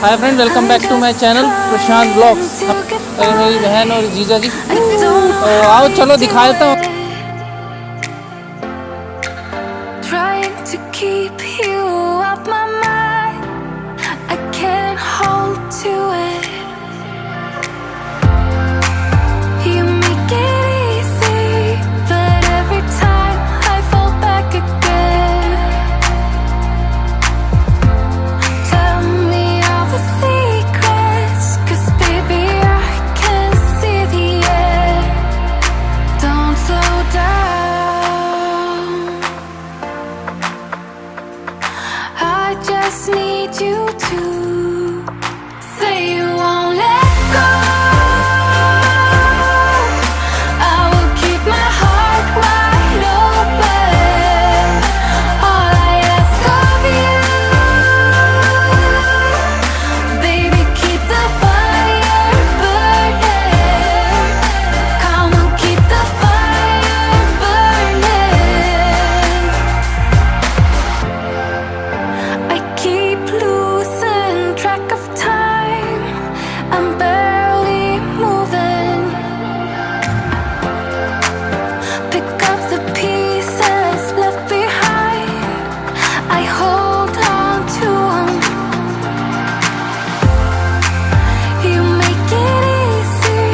Hi friend, welcome back to my channel Prashant blogs. मेरी बहन और जीजा जी, तो आओ चलो दिखा देता हूँ। Trying to keep you off my mind, I can't hold to it. You make it easy, but every time I fall back again. Tell me all the secrets, 'cause baby I can see the end. Don't slow down, I just need you to say you won't let go. I will keep my heart wide open. All I ask of you, baby, keep the fire burning. Come on, keep the fire burning. I keep losing track of time, I'm barely moving. Pick up the pieces left behind, I hold on to 'em. You make it easy,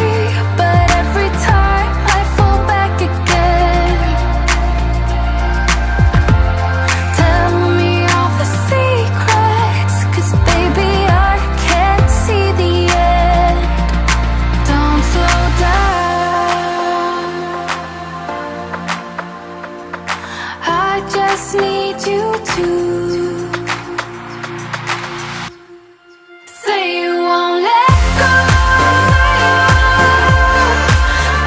but every time I fall back again. Tell me all the secrets, 'cause baby I can't see the end. Don't slow down, I just need you to say you won't let go.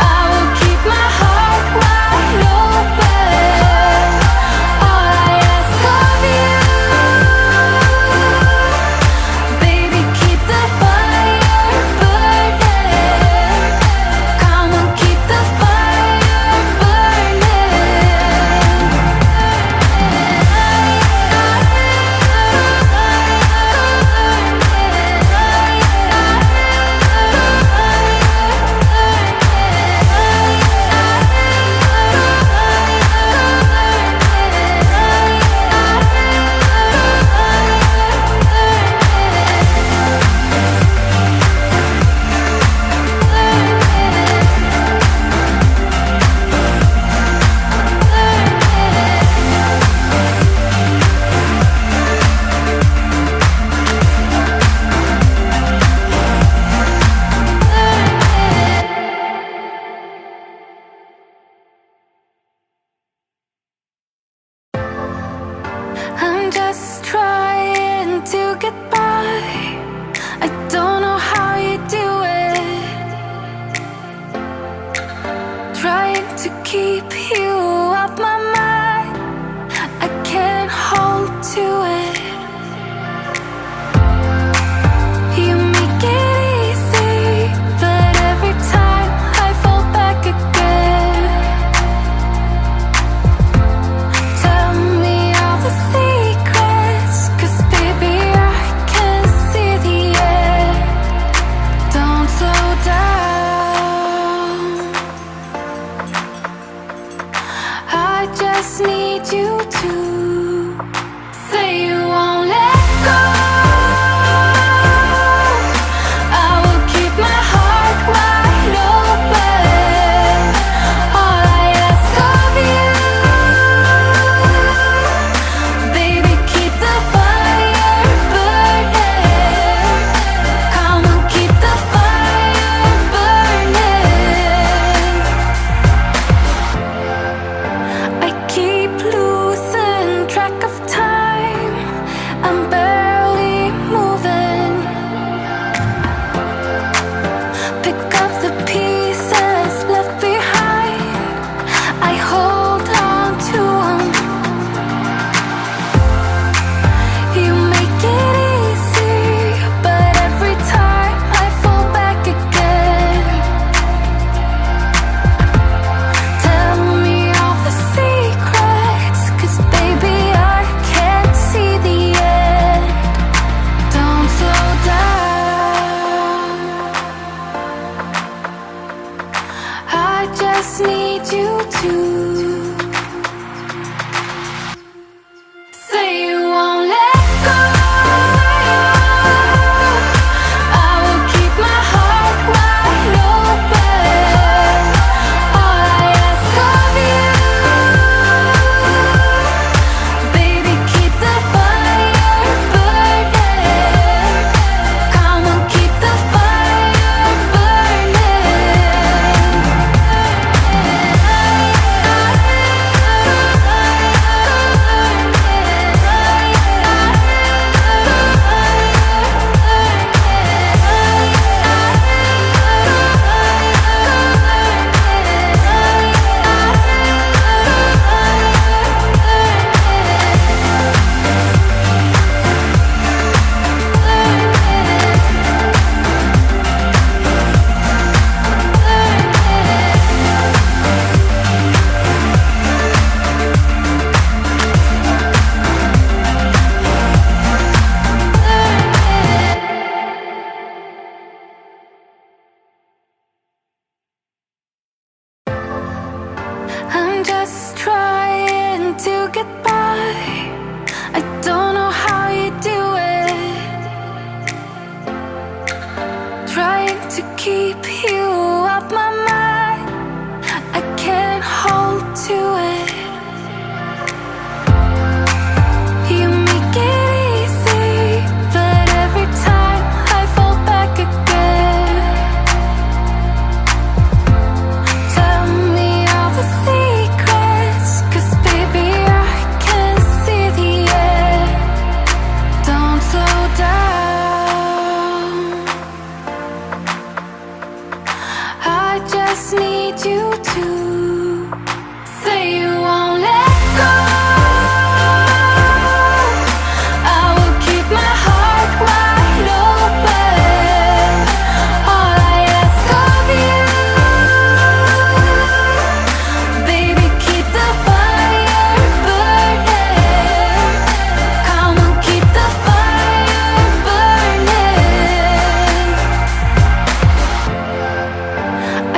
I will keep my heart wide open. All I ask of you, baby, keep the fire burning. Come on, keep the fire burning. I'm just trying to get by. I don't know how you do it. Trying to keep you off my mind, I can't hold to it. You make it easy, but every time I fall back again. Tell me all the secrets, 'cause baby I can see the end. Don't slow down, to keep you off my mind. I can't hold to it. You make it easy, but every time I fall back again. Tell me all the secrets, 'cause baby I can see the end. Don't slow down. I just need you to say you won't let go. I will keep my heart wide open. All I ask of you, baby, keep the fire burning. Come on, keep the fire burning.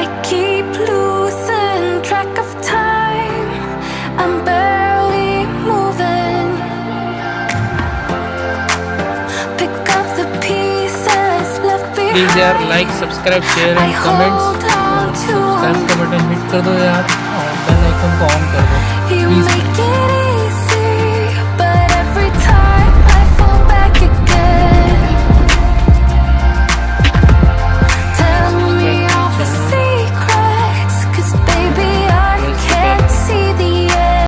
I keep losing track of time. I'm barely moving. Pick up the pieces left please यार behind. Like, subscribe, share I and comments. hold on to subscribe का button hit कर दो यार और bell icon को on कर दो you, please. make it